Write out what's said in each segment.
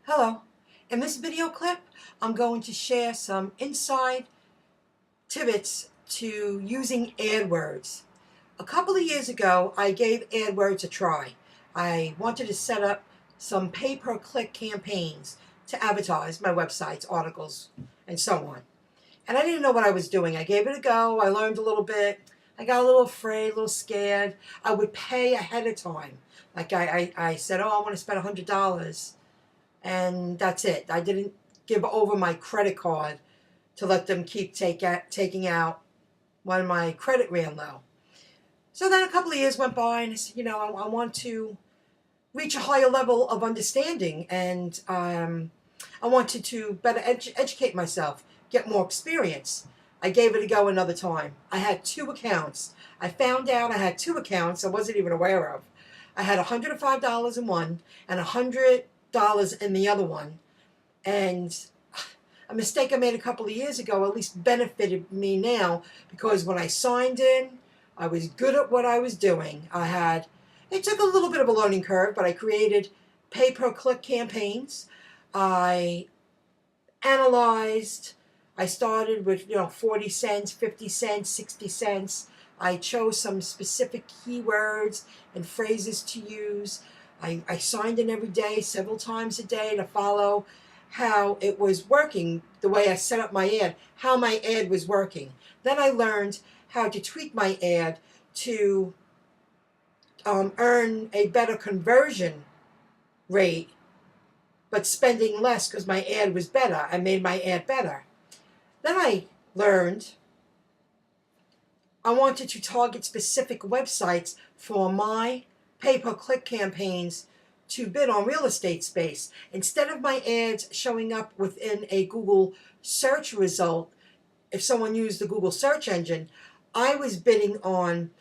Hello. In this video clip, I'm going to share some inside tidbits to using AdWords. A couple of years ago, I gave AdWords a try. I wanted to set up some pay-per-click campaigns to advertise my websites, articles, and so on. And I didn't know what I was doing. I gave it a go. I learned a little bit. I got a little afraid, a little scared. I would pay ahead of time. Like I said, oh, I want to spend $100. And that's it. I didn't give over my credit card to let them keep taking out when my credit ran low. So then a couple of years went by, and I said, I want to reach a higher level of understanding, and I wanted to better educate myself, get more experience. I gave it a go another time. I had two accounts. I found out I had two accounts I wasn't even aware of. I had $105 in one and $100 in the other one. And a mistake I made a couple of years ago at least benefited me now, because when I signed in, I was good at what I was doing. It took a little bit of a learning curve, but I created pay-per-click campaigns. I analyzed. I started with 40 cents, 50 cents, 60 cents. I chose some specific keywords and phrases to use. I signed in every day, several times a day, to follow how it was working, the way I set up my ad, how my ad was working. Then I learned how to tweak my ad to earn a better conversion rate, but spending less because my ad was better. I made my ad better. Then I learned I wanted to target specific websites for my pay-per-click campaigns to bid on real estate space. Instead of my ads showing up within a Google search result, if someone used the Google search engine, I was bidding on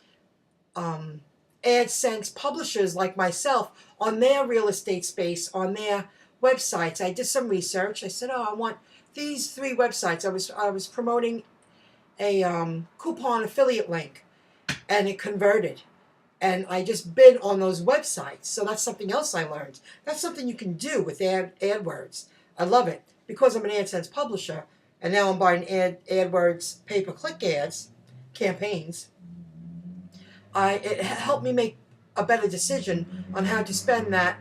AdSense publishers like myself on their real estate space, on their websites. I did some research. I said, I want these three websites. I was promoting a coupon affiliate link, and it converted. And I just bid on those websites. So that's something else I learned. That's something you can do with AdWords. I love it. Because I'm an AdSense publisher, and now I'm buying AdWords pay-per-click ads, campaigns, it helped me make a better decision on how to spend that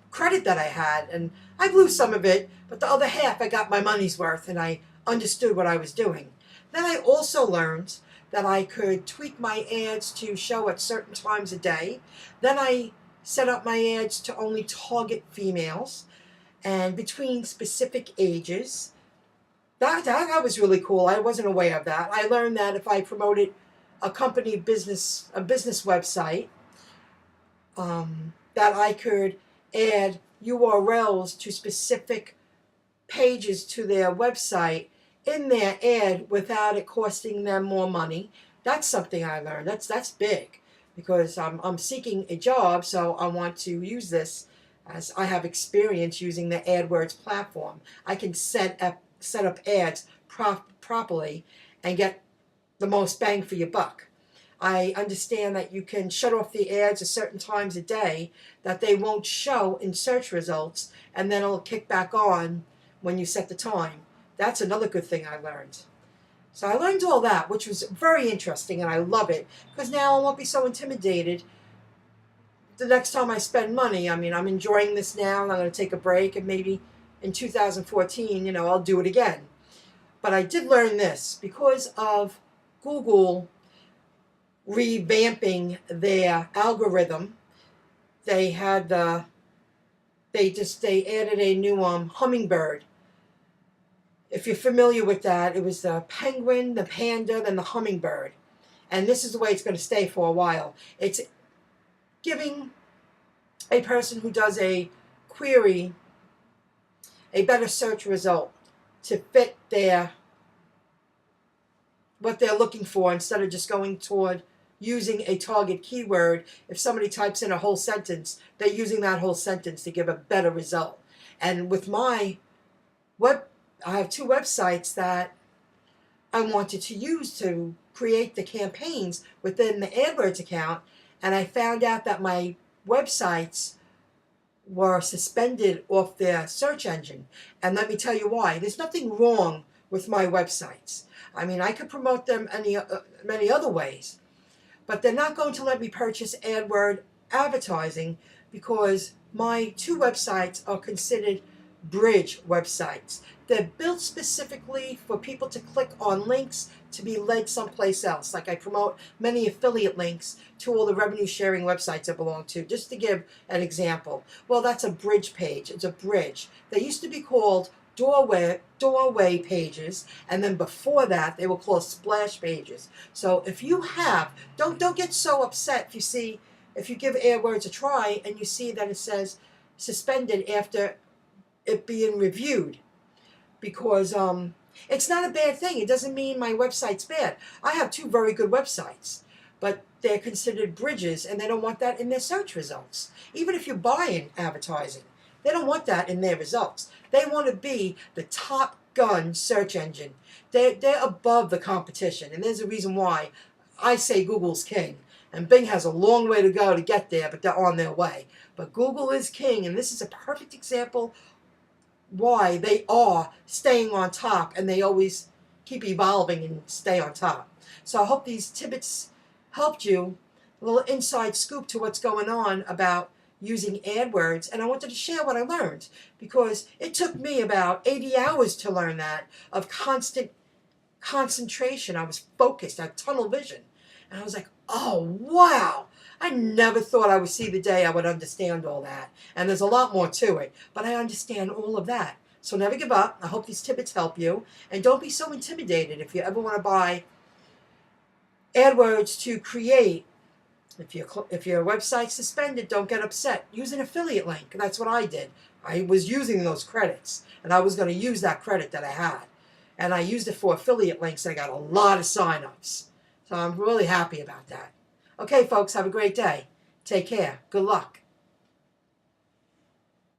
credit that I had. And I blew some of it, but the other half I got my money's worth, and I understood what I was doing. Then I also learned that I could tweak my ads to show at certain times a day. Then I set up my ads to only target females and between specific ages. That was really cool. I wasn't aware of that. I learned that if I promoted a business website, that I could add URLs to specific pages to their website in their ad without it costing them more money. That's something I learned. That's big, because I'm seeking a job, so I want to use this, as I have experience using the AdWords platform. I can set up ads properly and get the most bang for your buck. I understand that you can shut off the ads at certain times a day, that they won't show in search results, and then it'll kick back on when you set the time. That's another good thing I learned. So I learned all that, which was very interesting, and I love it, because now I won't be so intimidated the next time I spend money. I mean, I'm enjoying this now, and I'm going to take a break, and maybe in 2014, I'll do it again. But I did learn this because of Google revamping their algorithm. They added a new hummingbird. If you're familiar with that, it was the penguin, the panda, then the hummingbird. And this is the way it's going to stay for a while. It's giving a person who does a query a better search result to fit what they're looking for, instead of just going toward using a target keyword. If somebody types in a whole sentence, they're using that whole sentence to give a better result. And with my I have two websites that I wanted to use to create the campaigns within the AdWords account, and I found out that my websites were suspended off their search engine. And let me tell you why. There's nothing wrong with my websites. I mean, I could promote them many other ways, but they're not going to let me purchase AdWord advertising because my two websites are considered bridge websites. They're built specifically for people to click on links to be led someplace else. Like I promote many affiliate links to all the revenue sharing websites I belong to. Just to give an example. Well, that's a bridge page. It's a bridge. They used to be called doorway pages, and then before that they were called splash pages. So if you have, don't get so upset if you give AdWords a try and you see that it says suspended after it being reviewed, because it's not a bad thing. It doesn't mean my website's bad. I have two very good websites, but they're considered bridges, and they don't want that in their search results. Even if you're buying advertising, they don't want that in their results. They want to be the top gun search engine. They're above the competition, and there's a reason why I say Google's king. And Bing has a long way to go to get there, but they're on their way. But Google is king, and this is a perfect example why they are staying on top, and they always keep evolving and stay on top. So I hope these tidbits helped you, a little inside scoop to what's going on about using AdWords, and I wanted to share what I learned because it took me about 80 hours to learn that, of constant concentration. I was focused, I had tunnel vision, and I was like, oh wow, I never thought I would see the day I would understand all that. And there's a lot more to it, but I understand all of that. So never give up. I hope these tidbits help you. And don't be so intimidated if you ever want to buy AdWords to create. If your website's suspended, don't get upset. Use an affiliate link. That's what I did. I was using those credits, and I was going to use that credit that I had. And I used it for affiliate links, and I got a lot of signups. So I'm really happy about that. Okay, folks, have a great day. Take care. Good luck.